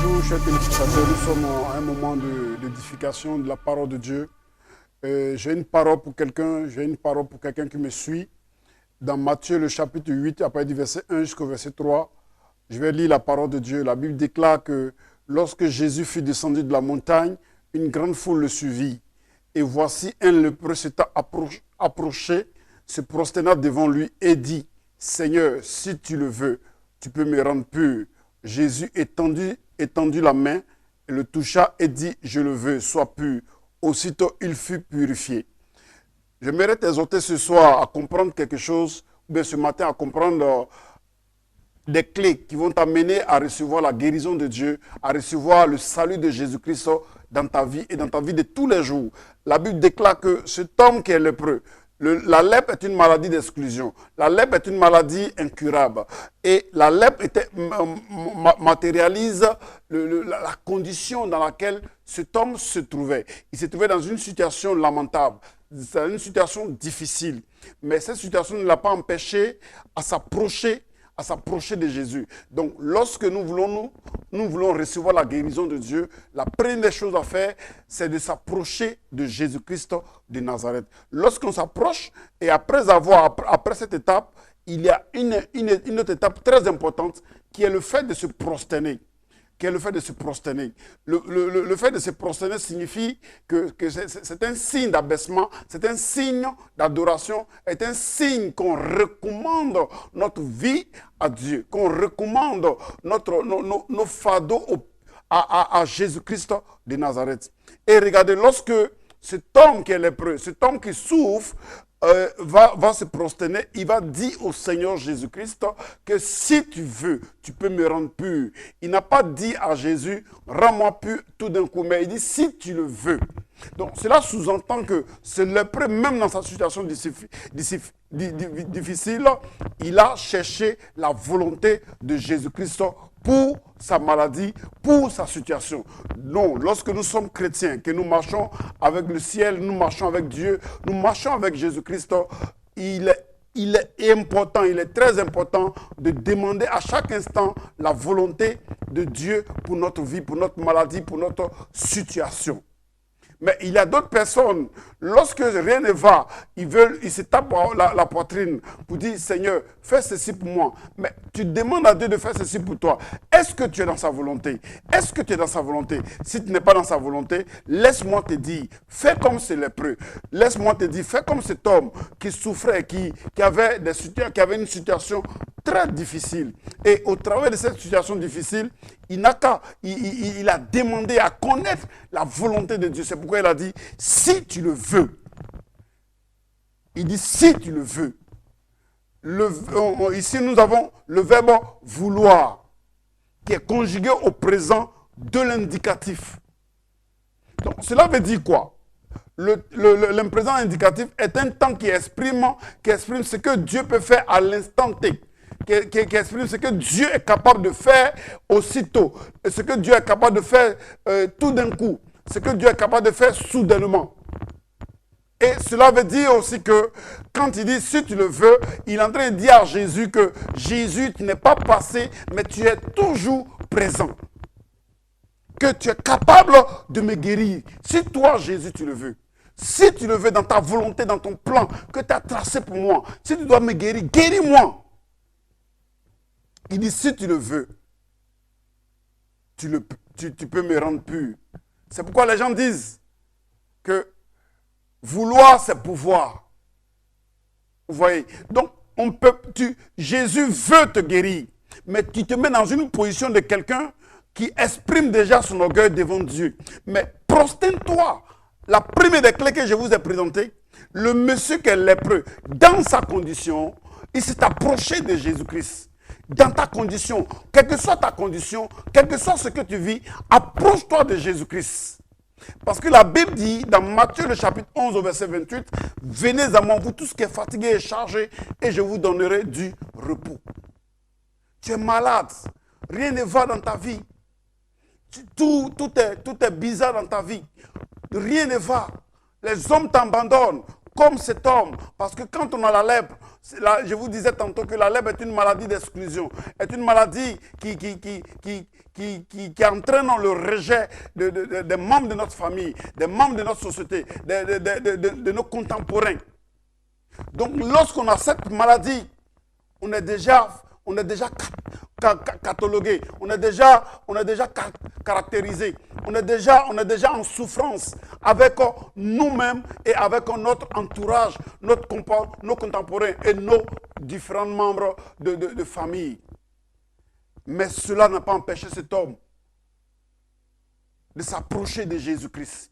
Bonjour chers téléspectateurs, nous sommes à un moment d'édification de la parole de Dieu. J'ai une parole pour quelqu'un qui me suit. Dans Matthieu le chapitre 8, à partir du verset 1 jusqu'au verset 3, je vais lire la parole de Dieu. La Bible déclare que lorsque Jésus fut descendu de la montagne, une grande foule le suivit. Et voici un lépreux s'étant approché, se prosterna devant lui et dit, « Seigneur, si tu le veux, tu peux me rendre pur. » Jésus étendit la main, et le toucha et dit, « Je le veux, sois pur. » Aussitôt, il fut purifié. J'aimerais t'exhorter ce soir à comprendre quelque chose, ou bien ce matin à comprendre des clés qui vont t'amener à recevoir la guérison de Dieu, à recevoir le salut de Jésus-Christ dans ta vie et dans ta vie de tous les jours. La Bible déclare que cet homme qui est lépreux, la lèpre est une maladie d'exclusion. La lèpre est une maladie incurable. Et la lèpre matérialise la condition dans laquelle cet homme se trouvait. Il se trouvait dans une situation lamentable, dans une situation difficile. Mais cette situation ne l'a pas empêché à s'approcher de Jésus. Donc, lorsque nous voulons recevoir la guérison de Dieu, la première chose à faire, c'est de s'approcher de Jésus-Christ de Nazareth. Lorsqu'on s'approche, et après cette étape, il y a une autre étape très importante qui est le fait de se prosterner. Le fait de se prosterner signifie que c'est un signe d'abaissement, c'est un signe d'adoration, c'est un signe qu'on recommande notre vie à Dieu, qu'on recommande nos fardeaux à Jésus-Christ de Nazareth. Et regardez, lorsque cet homme qui est lépreux, cet homme qui souffre, va se prosterner, il va dire au Seigneur Jésus-Christ que si tu veux, tu peux me rendre pur. Il n'a pas dit à Jésus, rends-moi pur tout d'un coup, mais il dit si tu le veux. Donc cela sous-entend que ce lépreux, même dans sa situation difficile, il a cherché la volonté de Jésus-Christ pour sa maladie, pour sa situation. Non, lorsque nous sommes chrétiens, que nous marchons avec le ciel, nous marchons avec Dieu, nous marchons avec Jésus-Christ, il est important, il est très important de demander à chaque instant la volonté de Dieu pour notre vie, pour notre maladie, pour notre situation. Mais il y a d'autres personnes, lorsque rien ne va, ils se tapent la poitrine pour dire, Seigneur, fais ceci pour moi. Mais tu demandes à Dieu de faire ceci pour toi. Est-ce que tu es dans sa volonté? Est-ce que tu es dans sa volonté? Si tu n'es pas dans sa volonté, laisse-moi te dire, fais comme ce lépreux. Laisse-moi te dire, fais comme cet homme qui souffrait, qui avait une situation très difficile. Et au travers de cette situation difficile, il a demandé à connaître la volonté de Dieu. C'est pourquoi il a dit, si tu le veux. Il dit, si tu le veux. Ici, nous avons le verbe vouloir, qui est conjugué au présent de l'indicatif. Donc, cela veut dire quoi? L'imprésent indicatif est un temps qui exprime ce que Dieu peut faire à l'instant T. Qui exprime ce que Dieu est capable de faire aussitôt, ce que Dieu est capable de faire tout d'un coup, ce que Dieu est capable de faire soudainement. Et cela veut dire aussi que quand il dit si tu le veux, il est en train de dire à Jésus que Jésus, tu n'es pas passé, mais tu es toujours présent. Que tu es capable de me guérir. Si toi, Jésus, tu le veux. Si tu le veux dans ta volonté, dans ton plan que tu as tracé pour moi, si tu dois me guérir, guéris-moi. Il dit, si tu le veux, tu peux me rendre pur. C'est pourquoi les gens disent que vouloir, c'est pouvoir. Vous voyez? Donc, Jésus veut te guérir, mais tu te mets dans une position de quelqu'un qui exprime déjà son orgueil devant Dieu. Mais prosterne-toi. La première des clés que je vous ai présentées, le monsieur qui est lépreux, dans sa condition, il s'est approché de Jésus-Christ. Dans ta condition, quelle que soit ta condition, quel que soit ce que tu vis, approche-toi de Jésus-Christ. Parce que la Bible dit, dans Matthieu le chapitre 11 au verset 28, « Venez à moi, vous tous qui êtes fatigués et chargés, et je vous donnerai du repos. » Tu es malade, rien ne va dans ta vie. Tout est bizarre dans ta vie. Rien ne va. Les hommes t'abandonnent. comme cet homme. Parce que quand on a la lèpre, je vous disais tantôt que la lèpre est une maladie d'exclusion, est une maladie qui entraîne le rejet des membres de notre famille, des membres de notre société, de nos contemporains. Donc lorsqu'on a cette maladie, on est déjà catalogué, on est déjà caractérisé, on est déjà en souffrance avec nous-mêmes et avec notre entourage, nos contemporains et nos différents membres de famille. Mais cela n'a pas empêché cet homme de s'approcher de Jésus-Christ.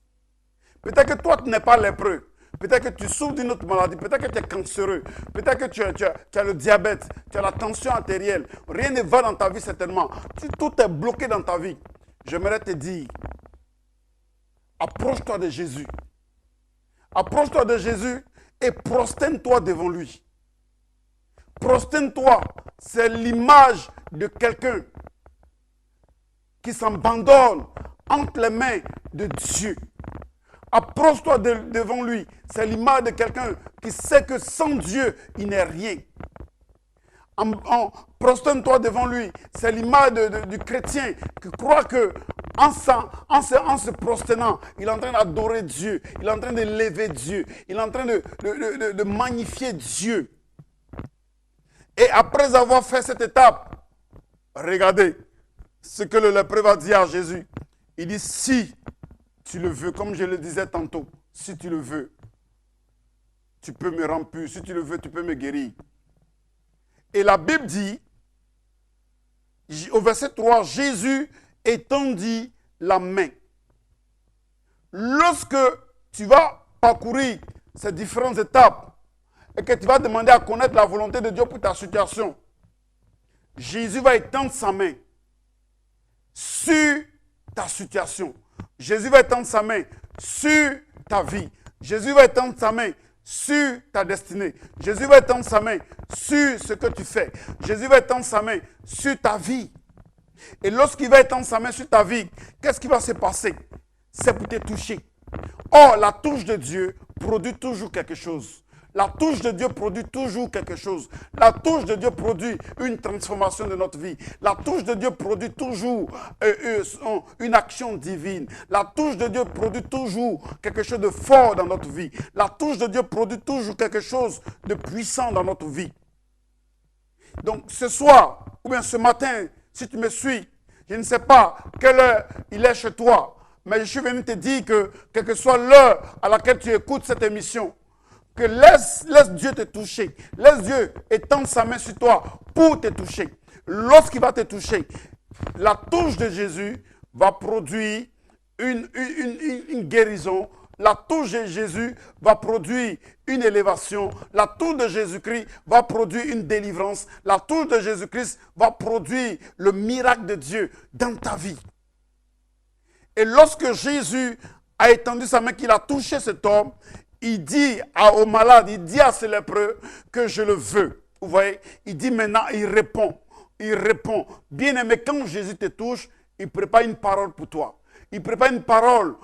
Peut-être que toi, tu n'es pas lépreux. Peut-être que tu souffres d'une autre maladie, peut-être que tu es cancéreux, peut-être que tu as le diabète, tu as la tension artérielle. Rien ne va dans ta vie certainement. Tout est bloqué dans ta vie. J'aimerais te dire, approche-toi de Jésus. Approche-toi de Jésus et prosterne-toi devant lui. Prosterne-toi, c'est l'image de quelqu'un qui s'abandonne entre les mains de Dieu. Approche-toi devant lui. C'est l'image de quelqu'un qui sait que sans Dieu, il n'est rien. Prosterne-toi devant lui. C'est l'image du chrétien qui croit que en se prosternant, il est en train d'adorer Dieu. Il est en train de lever Dieu. Il est en train de magnifier Dieu. Et après avoir fait cette étape, regardez ce que le lépreux va dire à Jésus. Il dit, si tu le veux, comme je le disais tantôt, si tu le veux, tu peux me rendre pur. Si tu le veux, tu peux me guérir. Et la Bible dit, au verset 3, Jésus étendit la main. Lorsque tu vas parcourir ces différentes étapes et que tu vas demander à connaître la volonté de Dieu pour ta situation, Jésus va étendre sa main sur ta situation. Jésus va étendre sa main sur ta vie. Jésus va étendre sa main sur ta destinée. Jésus va étendre sa main sur ce que tu fais. Jésus va étendre sa main sur ta vie. Et lorsqu'il va étendre sa main sur ta vie, qu'est-ce qui va se passer? C'est pour te toucher. Or, la touche de Dieu produit toujours quelque chose. La touche de Dieu produit toujours quelque chose. La touche de Dieu produit une transformation de notre vie. La touche de Dieu produit toujours une action divine. La touche de Dieu produit toujours quelque chose de fort dans notre vie. La touche de Dieu produit toujours quelque chose de puissant dans notre vie. Donc ce soir, ou bien ce matin, si tu me suis, je ne sais pas quelle heure il est chez toi, mais je suis venu te dire que quelle que soit l'heure à laquelle tu écoutes cette émission, que laisse Dieu te toucher. Laisse Dieu étendre sa main sur toi pour te toucher. Lorsqu'il va te toucher, la touche de Jésus va produire une guérison. La touche de Jésus va produire une élévation. La touche de Jésus-Christ va produire une délivrance. La touche de Jésus-Christ va produire le miracle de Dieu dans ta vie. Et lorsque Jésus a étendu sa main, qu'il a touché cet homme, il dit aux malades, il dit à ces lépreux que je le veux. Vous voyez, il dit maintenant, il répond. Il répond. Bien-aimé, quand Jésus te touche, il prépare une parole pour toi. Il prépare une parole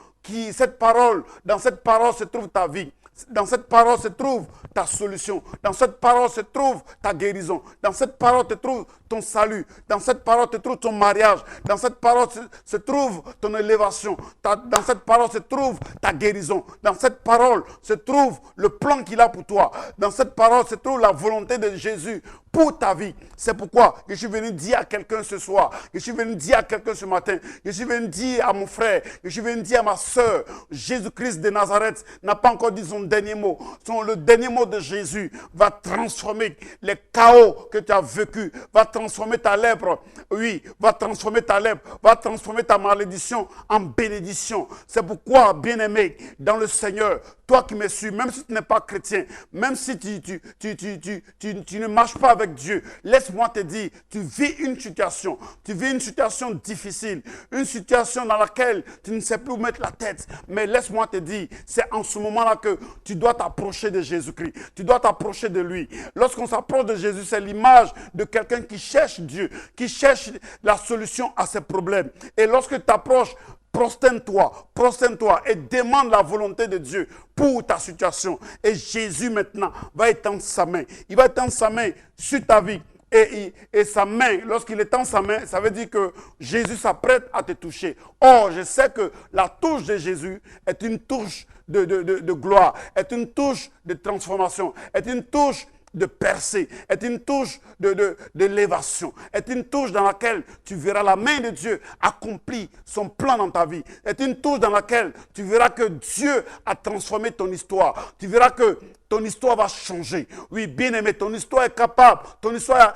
dans cette parole se trouve ta vie. Dans cette parole se trouve ta solution. Dans cette parole se trouve ta guérison. Dans cette parole se trouve ton salut. Dans cette parole se trouve ton mariage. Dans cette parole se trouve ton élévation. Dans cette parole se trouve ta guérison. Dans cette parole se trouve le plan qu'il a pour toi. Dans cette parole se trouve la volonté de Jésus pour ta vie. C'est pourquoi je suis venu dire à quelqu'un ce soir. Je suis venu dire à quelqu'un ce matin. Je suis venu dire à mon frère. Je suis venu dire à ma soeur. Jésus-Christ de Nazareth n'a pas encore dit son dernier mot. Le dernier mot de Jésus va transformer les chaos que tu as vécu, va transformer ta lèpre, oui, va transformer ta lèpre, va transformer ta malédiction en bénédiction. C'est pourquoi, bien-aimé, dans le Seigneur, toi qui me suis, même si tu n'es pas chrétien, même si tu ne marches pas avec Dieu, laisse-moi te dire, tu vis une situation difficile, une situation dans laquelle tu ne sais plus où mettre la tête. Mais laisse-moi te dire, c'est en ce moment-là que tu dois t'approcher de Jésus-Christ. Tu dois t'approcher de lui. Lorsqu'on s'approche de Jésus, c'est l'image de quelqu'un qui cherche Dieu, qui cherche la solution à ses problèmes. Et lorsque tu t'approches prosterne-toi et demande la volonté de Dieu pour ta situation. Et Jésus maintenant va étendre sa main. Il va étendre sa main sur ta vie. Et sa main, lorsqu'il étend sa main, ça veut dire que Jésus s'apprête à te toucher. Or, je sais que la touche de Jésus est une touche de gloire, est une touche de transformation, est une touche de percée, est une touche d'élévation, est une touche dans laquelle tu verras la main de Dieu accomplir son plan dans ta vie, est une touche dans laquelle tu verras que Dieu a transformé ton histoire, tu verras que ton histoire va changer. Oui, bien aimé, ton histoire est capable, ton histoire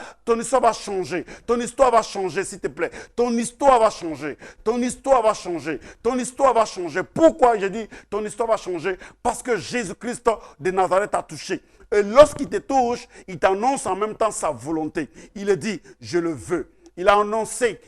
va changer, ton histoire va changer, s'il te plaît, ton histoire va changer, ton histoire va changer, ton histoire va changer. Pourquoi j'ai dit ton histoire va changer? Parce que Jésus-Christ de Nazareth t'a touché. Et lorsqu'il te touche, il t'annonce en même temps sa volonté. Il dit, je le veux. Il a annoncé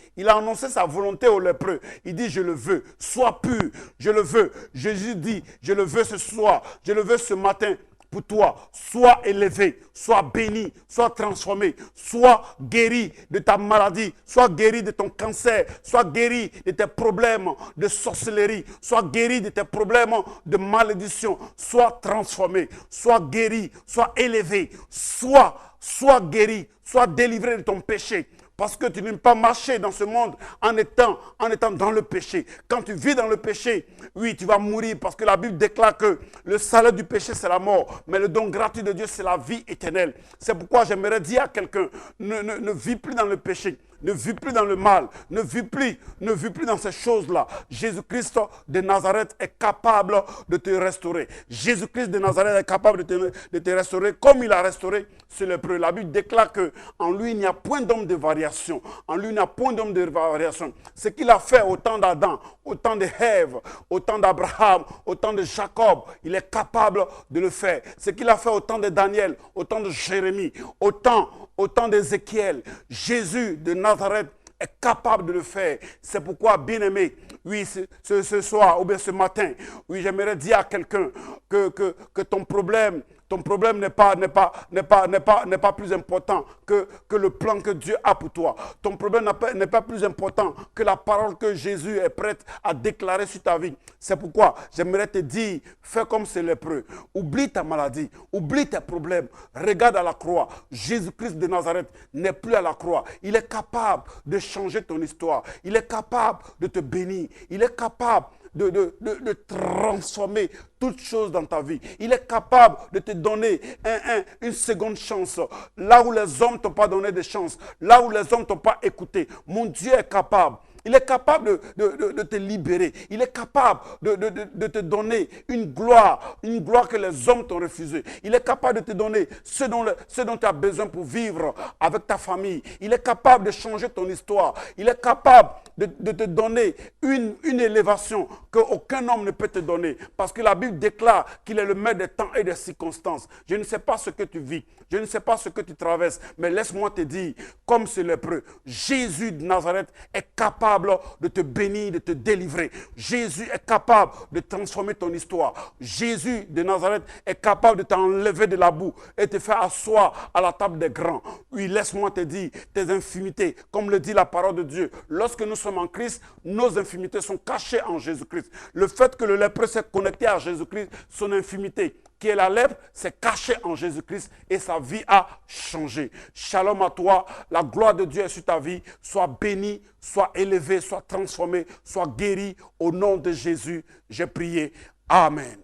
sa volonté aux lépreux. Il dit, je le veux. Sois pur, je le veux. Jésus dit, je le veux ce soir, je le veux ce matin. Pour toi, sois élevé, sois béni, sois transformé, sois guéri de ta maladie, sois guéri de ton cancer, sois guéri de tes problèmes de sorcellerie, sois guéri de tes problèmes de malédiction, sois transformé, sois guéri, sois élevé, sois guéri, sois délivré de ton péché. Parce que tu ne peux pas marcher dans ce monde en étant dans le péché. Quand tu vis dans le péché, oui, tu vas mourir parce que la Bible déclare que le salaire du péché, c'est la mort. Mais le don gratuit de Dieu, c'est la vie éternelle. C'est pourquoi j'aimerais dire à quelqu'un, ne vis plus dans le péché. Ne vis plus dans le mal, ne vis plus dans ces choses-là. Jésus-Christ de Nazareth est capable de te restaurer. Jésus-Christ de Nazareth est capable de te restaurer comme il a restauré ce lépreux. La Bible déclare qu'en lui, il n'y a point d'homme de variation. En lui, il n'y a point d'homme de variation. Ce qu'il a fait au temps d'Adam, au temps de Ève, au temps d'Abraham, au temps de Jacob, il est capable de le faire. Ce qu'il a fait au temps de Daniel, au temps de Jérémie, au temps d'Ézéchiel, Jésus de Nazareth est capable de le faire. C'est pourquoi, bien-aimé, oui, ce soir ou bien ce matin, oui, j'aimerais dire à quelqu'un que ton problème n'est pas plus important que le plan que Dieu a pour toi. Ton problème n'est pas plus important que la parole que Jésus est prêt à déclarer sur ta vie. C'est pourquoi j'aimerais te dire, fais comme ce lépreux. Oublie ta maladie, oublie tes problèmes. Regarde à la croix. Jésus-Christ de Nazareth n'est plus à la croix. Il est capable de changer ton histoire. Il est capable de te bénir. Il est capable de transformer toutes choses dans ta vie. Il est capable de te donner une seconde chance. Là où les hommes ne t'ont pas donné de chance, là où les hommes ne t'ont pas écouté, mon Dieu est capable. Il est capable de te libérer. Il est capable de te donner une gloire que les hommes t'ont refusée. Il est capable de te donner ce dont tu as besoin pour vivre avec ta famille. Il est capable de changer ton histoire. Il est capable de te donner une élévation qu'aucun homme ne peut te donner. Parce que la Bible déclare qu'il est le maître des temps et des circonstances. Je ne sais pas ce que tu vis. Je ne sais pas ce que tu traverses. Mais laisse-moi te dire, comme c'est lépreux, Jésus de Nazareth est capable de te bénir, de te délivrer. Jésus est capable de transformer ton histoire. Jésus de Nazareth est capable de t'enlever de la boue et te faire asseoir à la table des grands. Oui, laisse-moi te dire, tes infimités, comme le dit la parole de Dieu, lorsque nous sommes en Christ, nos infimités sont cachées en Jésus-Christ. Le fait que le lépreux s'est connecté à Jésus-Christ, son infimité, qui est la lèpre, s'est cachée en Jésus-Christ et sa vie a changé. Shalom à toi, la gloire de Dieu est sur ta vie. Sois béni, sois élevé, sois transformé, sois guéri. Au nom de Jésus, j'ai prié. Amen.